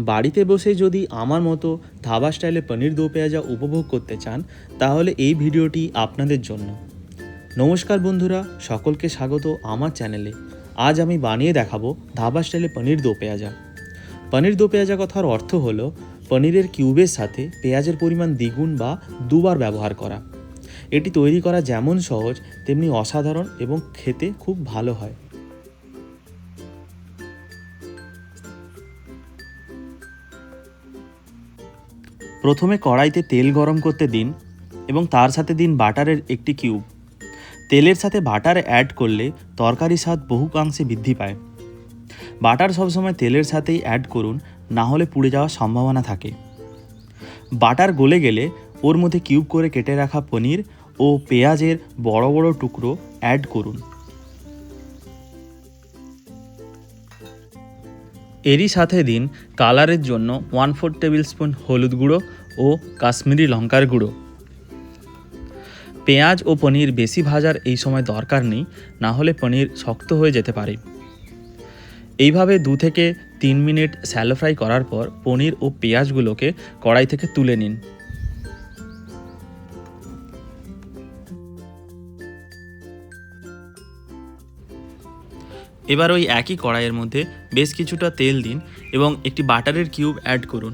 বাড়িতে বসে যদি আমার মতো ধাবা স্টাইলে পনির দো পেঁয়াজা উপভোগ করতে চান তাহলে এই ভিডিওটি আপনাদের জন্য। নমস্কার বন্ধুরা, সকলকে স্বাগত আমার চ্যানেলে। আজ আমি বানিয়ে দেখাবো ধাবা স্টাইলে পনির দো পেঁয়াজা। পনির দো পেঁয়াজা কথার অর্থ হলো পনিরের কিউবের সাথে পেঁয়াজের পরিমাণ দ্বিগুণ বা দুবার ব্যবহার করা। এটি তৈরি করা যেমন সহজ তেমনি অসাধারণ এবং খেতে খুব ভালো হয়। প্রথমে কড়াইতে তেল গরম করতে দিন এবং তার সাথে দিন বাটারের একটি কিউব। তেলের সাথে বাটার অ্যাড করলে তরকারির স্বাদ বহুকাংশে বৃদ্ধি পায়। বাটার সবসময় তেলের সাথেই অ্যাড করুন, না হলে পুড়ে যাওয়ার সম্ভাবনা থাকে। বাটার গলে গেলে ওর মধ্যে কিউব করে কেটে রাখা পনির ও পেঁয়াজের বড় বড় টুকরো অ্যাড করুন। এরই সাথে দিন কালারের জন্য 1/4 টেবিল স্পুন হলুদ গুঁড়ো ও কাশ্মীরি লঙ্কার গুঁড়ো। পেঁয়াজ ও পনির বেশি ভাজার এই সময় দরকার নেই, না হলে পনির শক্ত হয়ে যেতে পারে। এইভাবে 2 থেকে 3 মিনিট শ্যালো ফ্রাই করার পর পনির ও পেঁয়াজগুলোকে কড়াই থেকে তুলে নিন। এবার ওই একই কড়াইয়ের মধ্যে বেশ কিছুটা তেল দিন এবং একটি বাটারের কিউব অ্যাড করুন।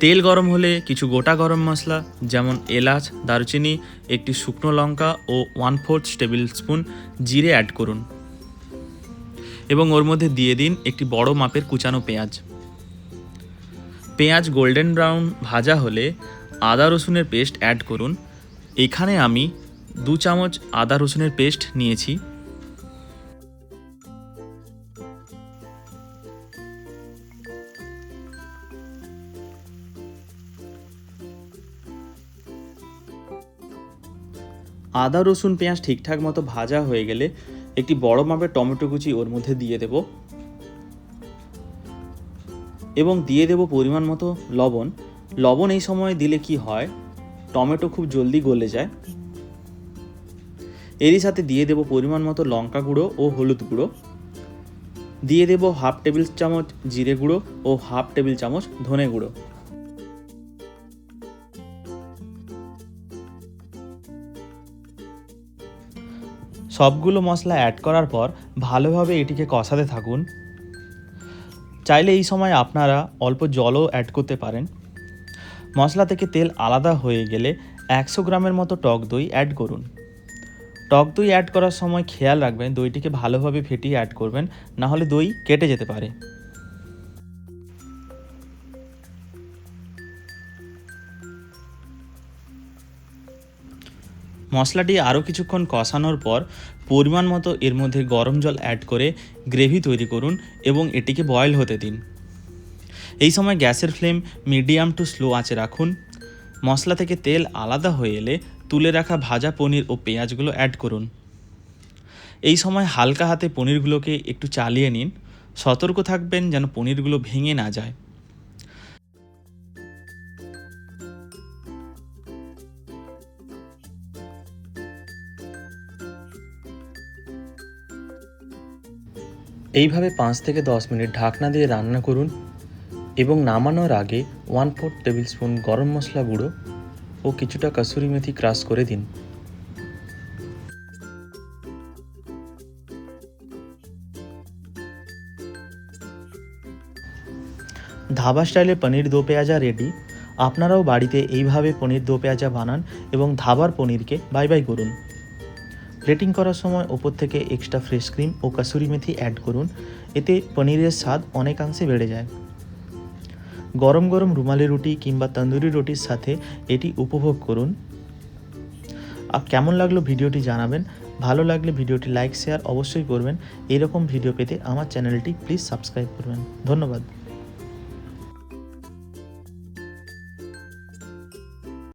তেল গরম হলে কিছু গোটা গরম মশলা যেমন এলাচ, দারুচিনি, একটি শুকনো লঙ্কা ও 1/4 টেবিল স্পুন জিরে অ্যাড করুন এবং ওর মধ্যে দিয়ে দিন একটি বড় মাপের কুচানো পেঁয়াজ। পেঁয়াজ গোল্ডেন ব্রাউন ভাজা হলে আদা রসুনের পেস্ট অ্যাড করুন। এখানে আমি 2 চামচ আদা রসুনের পেস্ট নিয়েছি। আদা রসুন পেঁয়াজ ঠিকঠাক মতো ভাজা হয়ে গেলে একটি বড় মাপের টমেটো কুচি ওর মধ্যে দিয়ে দেব এবং দিয়ে দেব পরিমাণ মতো লবণ। লবণ এই সময় দিলে কি হয়, টমেটো খুব জলদি গলে যায়। এরই সাথে দিয়ে দেব পরিমাণ মতো লঙ্কা গুঁড়ো ও হলুদ গুঁড়ো। দিয়ে দেব 1/2 টেবিল চামচ জিরে গুঁড়ো ও 1/2 টেবিল চামচ ধনে গুঁড়ো। সবগুলো মশলা অ্যাড করার পর ভালোভাবে এটিকে কষাতে থাকুন। চাইলে এই সময় আপনারা অল্প জলও অ্যাড করতে পারেন। মশলা থেকে তেল আলাদা হয়ে গেলে 100 গ্রামের মতো টক দই অ্যাড করুন। টক দই অ্যাড করার সময় খেয়াল রাখবেন দইটিকে ভালোভাবে ফেটিয়ে অ্যাড করবেন, না হলে দই কেটে যেতে পারে। মশলাটি আরও কিছুক্ষণ কষানোর পর পরিমাণ মতো এর মধ্যে গরম জল অ্যাড করে গ্রেভি তৈরি করুন এবং এটিকে বয়েল হতে দিন। এই সময় গ্যাসের ফ্লেম মিডিয়াম টু স্লো আঁচে রাখুন। মশলা থেকে তেল আলাদা হয়ে এলে তুলে রাখা ভাজা পনির ও পেঁয়াজগুলো অ্যাড করুন। এই সময় হালকা হাতে পনিরগুলোকে একটু চালিয়ে নিন। সতর্ক থাকবেন যেন পনিরগুলো ভেঙে না যায়। এইভাবে 5 থেকে 10 মিনিট ঢাকনা দিয়ে রান্না করুন এবং নামানোর আগে 1/4 টেবিল স্পুন গরম মশলা গুঁড়ো ও কিছুটা কসুরি মেথি ক্রাশ করে দিন। ধাবা স্টাইলে পনির দো পেঁয়াজা রেডি। আপনারাও বাড়িতে এইভাবে পনির দো পেঁয়াজা বানান এবং ধাবার পনিরকে বাই বাই করুন। প্লেটিং করার সময় ওপর থেকে এক্সট্রা ফ্রেশ ক্রিম ও কসুরি মেথি অ্যাড করুন। এতে পনিরের স্বাদ অনেকাংশে বেড়ে যায়। গরম গরম রুমালি রুটি কিংবা তন্দুরি রুটির সাথে এটি উপভোগ করুন। আর কেমন লাগলো ভিডিওটি জানাবেন। ভালো লাগলে ভিডিওটি লাইক শেয়ার অবশ্যই করবেন। এরকম ভিডিও পেতে আমার চ্যানেলটি প্লিজ সাবস্ক্রাইব করবেন। ধন্যবাদ।